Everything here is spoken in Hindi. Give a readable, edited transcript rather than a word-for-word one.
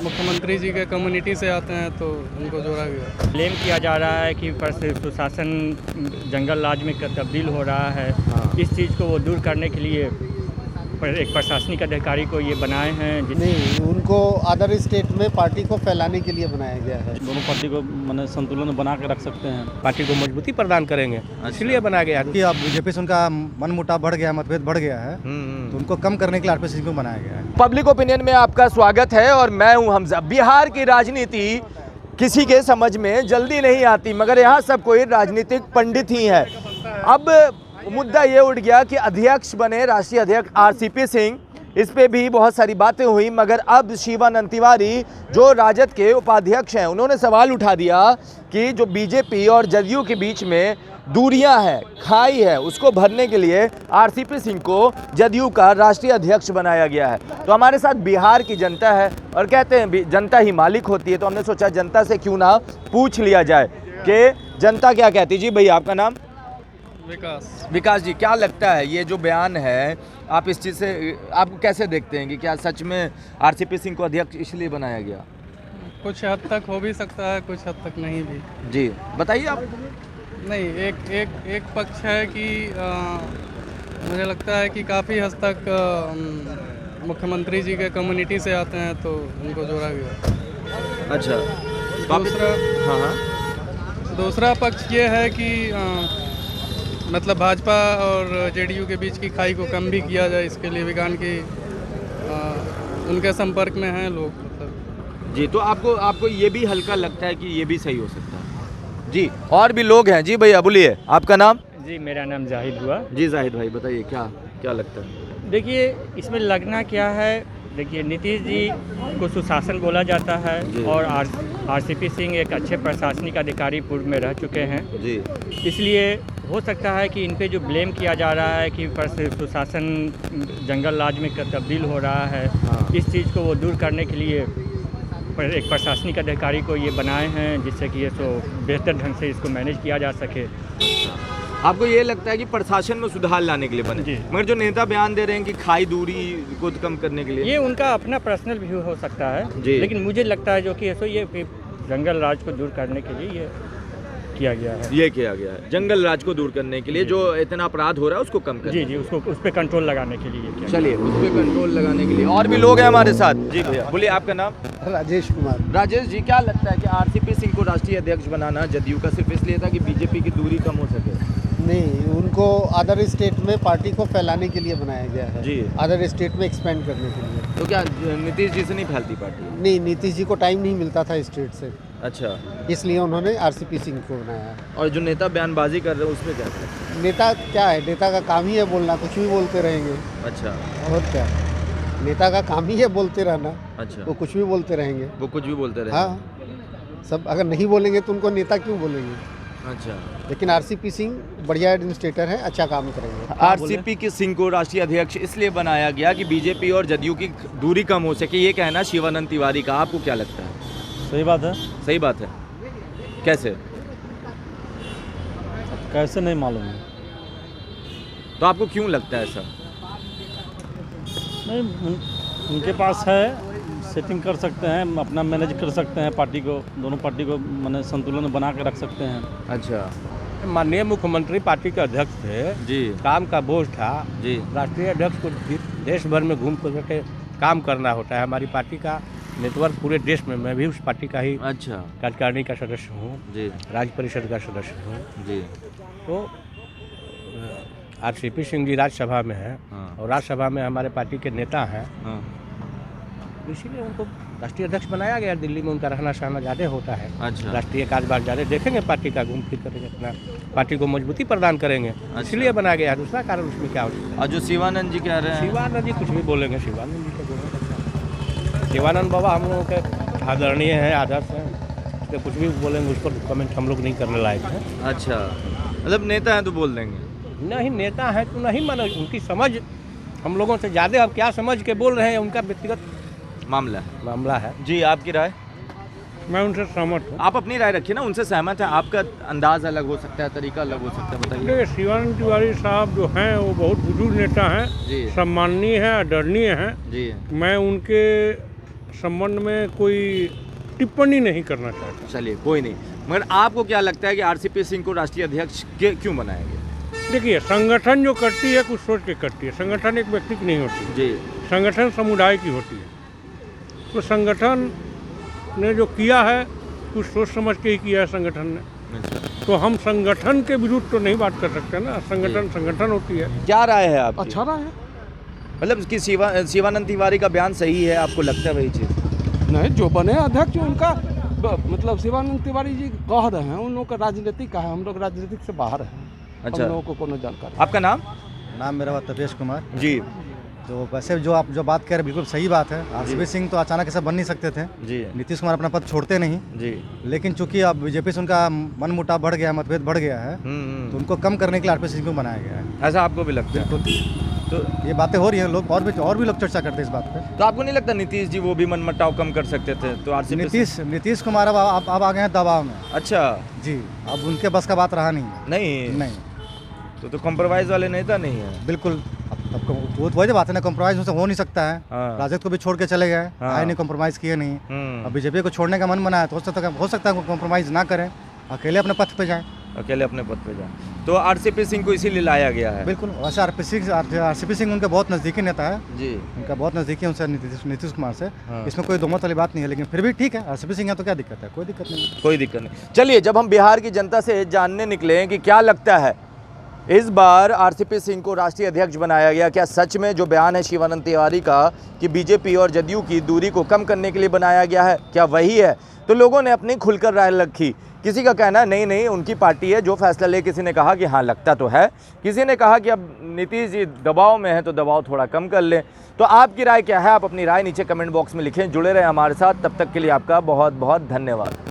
मुख्यमंत्री जी के कम्युनिटी से आते हैं तो उनको जोड़ा गया। ब्लेम किया जा रहा है कि सुशासन जंगल राज में तब्दील हो रहा है। इस चीज़ को वो दूर करने के लिए एक प्रशासनिक अधिकारी को ये बनाए हैं। नहीं, उनको अदर स्टेट में पार्टी को फैलाने के लिए बनाया गया है। दोनों पार्टी को मैंने संतुलन बना के रख सकते हैं, पार्टी को मजबूती प्रदान करेंगे, इसलिए बनाया गया है। कि अब बीजेपी से उनका मनमुटाव बढ़ गया, मतभेद बढ़ गया है, तो उनको कम करने के लिए आरपीसी को बनाया गया है। पब्लिक ओपिनियन में आपका स्वागत है और मैं हूं हमजा। बिहार की राजनीति किसी के समझ में जल्दी नहीं आती, मगर यहाँ सब कोई राजनीतिक पंडित ही है। अब मुद्दा ये उठ गया कि अध्यक्ष बने राष्ट्रीय अध्यक्ष आरसीपी सिंह, इस पे भी बहुत सारी बातें हुई, मगर अब शिवानंद तिवारी जो राजद के उपाध्यक्ष हैं, उन्होंने सवाल उठा दिया कि जो बीजेपी और जदयू के बीच में दूरियां हैं, खाई है, उसको भरने के लिए आरसीपी सिंह को जदयू का राष्ट्रीय अध्यक्ष बनाया गया है। तो हमारे साथ बिहार की जनता है और कहते हैं जनता ही मालिक होती है, तो हमने सोचा जनता से क्यों ना पूछ लिया जाए कि जनता क्या कहती है। जी भैया, आपका नाम? विकास जी, क्या लगता है ये जो बयान है, आप इस चीज़ से आप कैसे देखते हैं कि क्या सच में आरसीपी सिंह को अध्यक्ष इसलिए बनाया गया? कुछ हद तक हो भी सकता है, कुछ हद तक नहीं भी। जी बताइए आप। नहीं, एक पक्ष है कि मुझे लगता है कि काफ़ी हद तक मुख्यमंत्री जी के कम्युनिटी से आते हैं तो उनको जोड़ा गया। अच्छा, दूसरा पक्ष ये है कि मतलब भाजपा और जेडीयू के बीच की खाई को कम भी किया जाए, इसके लिए विज्ञान की उनके संपर्क में हैं लोग। मतलब जी, तो आपको ये भी हल्का लगता है कि ये भी सही हो सकता है? जी, और भी लोग हैं। जी भैया बोलिए, आपका नाम? जी, मेरा नाम जाहिद हुआ। जी जाहिद भाई, बताइए क्या लगता है? देखिए, इसमें लगना क्या है, देखिए नीतीश जी को सुशासन बोला जाता है और आरसीपी सिंह एक अच्छे प्रशासनिक अधिकारी पूर्व में रह चुके हैं जी, इसलिए हो सकता है कि इन पे जो ब्लेम किया जा रहा है कि सुशासन जंगल राज में तब्दील हो रहा है, इस चीज़ को वो दूर करने के लिए एक प्रशासनिक अधिकारी को ये बनाए हैं, जिससे कि ये बेहतर ढंग से इसको मैनेज किया जा सके। आपको ये लगता है कि प्रशासन में सुधार लाने के लिए बने, मगर जो नेता बयान दे रहे हैं कि खाई दूरी को कम करने के लिए, ये उनका अपना पर्सनल व्यू हो सकता है, लेकिन मुझे लगता है जो कि ये जंगल राज को दूर करने के लिए ये किया गया है। जंगल राज को दूर करने के लिए, जो इतना अपराध हो रहा है उसको कम करने। जी, उसको उस पर कंट्रोल लगाने के लिए। चलिए, उस पर कंट्रोल लगाने के लिए और भी लोग हैं हमारे साथ। जी भैया बोलिए, आपका नाम? राजेश कुमार। राजेश जी, क्या लगता है कि आरसीपी सिंह को राष्ट्रीय अध्यक्ष बनाना जदयू का सिर्फ इसलिए था कि बीजेपी की दूरी कम हो सके? नहीं, उनको अदर स्टेट में पार्टी को फैलाने के लिए बनाया गया है जी, अदर स्टेट में एक्सपेंड करने के लिए। तो क्या नीतीश जी से नहीं फैलती पार्टी? नहीं, नीतीश जी को टाइम नहीं मिलता था स्टेट से, अच्छा, इसलिए उन्होंने आरसीपी सिंह को बनाया। और जो नेता बयानबाजी कर रहे हैं उसमें क्या है? नेता क्या है, नेता का काम ही है बोलना, कुछ भी बोलते रहेंगे। अच्छा, और क्या, नेता का काम ही है बोलते रहना। अच्छा, वो कुछ भी बोलते रहेंगे। वो कुछ भी बोलते रहे। हाँ, सब अगर नहीं बोलेंगे तो उनको नेता क्यों बोलेंगे? अच्छा, लेकिन आरसीपी सिंह बढ़िया एडमिनिस्ट्रेटर है, अच्छा काम करेंगे। आरसीपी के सिंह को राष्ट्रीय अध्यक्ष इसलिए बनाया गया कि बीजेपी और जदयू की दूरी कम हो सके, ये कहना शिवानंद तिवारी का। आपको क्या लगता है? सही बात है। सही बात है, कैसे नहीं मालूम है। तो आपको क्यों लगता है ऐसा? नहीं, उनके पास है, सेटिंग कर सकते हैं, अपना मैनेज कर सकते हैं पार्टी को, दोनों पार्टी को मैंने संतुलन बना के रख सकते हैं। अच्छा, माननीय मुख्यमंत्री पार्टी के अध्यक्ष थे जी, काम का बोझ था जी, राष्ट्रीय अध्यक्ष को देश भर में घूम कर के काम करना होता है। हमारी पार्टी का नेटवर्क पूरे देश में, मैं भी उस पार्टी का ही अच्छा कार्यकारिणी का सदस्य हूँ जी, राज्य परिषद का सदस्य हूँ जी। तो आरसीपी सिंह जी राज्यसभा में हैं और राज्यसभा में हमारे पार्टी के नेता हैं, इसीलिए उनको राष्ट्रीय अध्यक्ष बनाया गया। दिल्ली में उनका रहना सहना ज़्यादा होता है। अच्छा, राष्ट्रीय कारोबार ज़्यादा देखेंगे, पार्टी का घूम फिर करेंगे, अपना पार्टी को मजबूती प्रदान करेंगे, इसलिए बनाया गया। दूसरा कारण उसमें क्या होता है? और जो शिवानंद जी कह रहे हैं, शिवानंद जी कुछ भी बोलेंगे, शिवानंद जी को बोलेंगे, शिवानंद बाबा हम लोगों के आदरणीय हैं, आदर्श हैं, तो कुछ भी बोलेंगे उस पर कमेंट हम लोग नहीं करने लायक हैं। अच्छा, मतलब नेता हैं तो बोल देंगे? नहीं, नेता है तो नहीं, मानो उनकी समझ हम लोगों से ज़्यादा, अब क्या समझ के बोल रहे हैं, उनका व्यक्तिगत मामला है। जी, आपकी राय? मैं उनसे सहमत हूँ। आप अपनी राय रखिए ना, उनसे सहमत है, आपका अंदाज अलग हो सकता है, तरीका अलग हो सकता है, बताइए। शिवानंद तिवारी साहब जो हैं वो बहुत बुजुर्ग नेता हैं, जी, सम्माननीय हैं, आदरणीय हैं जी। मैं उनके संबंध में कोई टिप्पणी नहीं करना चाहता। चलिए कोई नहीं, मगर आपको क्या लगता है कि आरसीपी सिंह को राष्ट्रीय अध्यक्ष क्यों बनाया गया? देखिए, संगठन जो करती है कुछ सोच के करती है। संगठन एक व्यक्ति की नहीं होती जी, संगठन समुदाय की होती है। तो संगठन ने जो किया है कुछ सोच समझ के ही किया है संगठन ने। तो हम संगठन के विरुद्ध तो नहीं बात कर सकते ना, संगठन संगठन होती है। क्या राय है आपकी? अच्छा रहा है। मतलब कि शिवानंद तिवारी का बयान सही है, आपको लगता है वही चीज़? नहीं, जो बने अध्यक्ष उनका मतलब शिवानंद तिवारी जी कह रहे हैं, उन लोगों का राजनीतिक का है, हम लोग राजनीतिक से बाहर हैं। अच्छा, हम लोगों को कोनो जानकारी। आपका नाम? नाम मेरा तपेश कुमार जी तो वैसे जो आप जो बात कह रहे हैं बिल्कुल सही बात है। आरसीपी सिंह तो अचानक ऐसा बन नहीं सकते थे। जी नीतीश कुमार अपना पद छोड़ते नहीं, जी। लेकिन चूंकि अब बीजेपी से उनका मन मुटाव बढ़ गया है, मतभेद बढ़ गया है, तो उनको कम करने के लिए आरसीपी सिंह को बनाया गया है। ऐसा आपको भी लगता है? बिल्कुल, तो ये बातें हो रही हैं, लोग और भी लोग चर्चा करते हैं इस बात पे। तो आपको नहीं लगता नीतीश जी वो भी मनमुटाव कम कर सकते थे? तो आरसीपी नीतीश कुमार अब आ गए हैं दबाव में। अच्छा जी, अब उनके बस का बात रहा नहीं है। नहीं तो कॉम्प्रोमाइज वाले नेता नहीं है। बिल्कुल, अब वो वही बात है ना, कॉम्प्रोमाइज उनसे हो नहीं सकता है। हाँ। राजद को भी छोड़ के चले गए, आए नहीं, कॉम्प्रोमाइज किए नहीं। अब बीजेपी को छोड़ने का मन बनाया तो हो सकता है कॉम्प्रोमाइज ना करें, अकेले अपने पथ पे जाएं। अकेले अपने पद पे जाए। तो आरसीपी सिंह को इसीलिए लाया गया है। बिल्कुल, वैसे आरसीपी सिंह उनके बहुत नज़दीकी नेता है जी, उनका बहुत नज़दीकी है उनसे, नीतीश कुमार से। हाँ। इसमें कोई दोमत वाली बात नहीं है, लेकिन फिर भी ठीक है, आरसीपी सिंह है तो क्या दिक्कत है? कोई दिक्कत नहीं। कोई दिक्कत नहीं। चलिए, जब हम बिहार की जनता से जानने निकले कि क्या लगता है इस बार आरसीपी सिंह को राष्ट्रीय अध्यक्ष बनाया गया, क्या सच में जो बयान है शिवानंद तिवारी का कि बीजेपी और जदयू की दूरी को कम करने के लिए बनाया गया है, क्या वही है? तो लोगों ने अपनी खुलकर राय रखी। किसी का कहना नहीं उनकी पार्टी है, जो फैसला ले। किसी ने कहा कि हाँ लगता तो है, किसी ने कहा कि अब नीतीश जी दबाव में है तो दबाव थोड़ा कम कर लें। तो आपकी राय क्या है? आप अपनी राय नीचे कमेंट बॉक्स में लिखें। जुड़े रहें हमारे साथ, तब तक के लिए आपका बहुत बहुत धन्यवाद।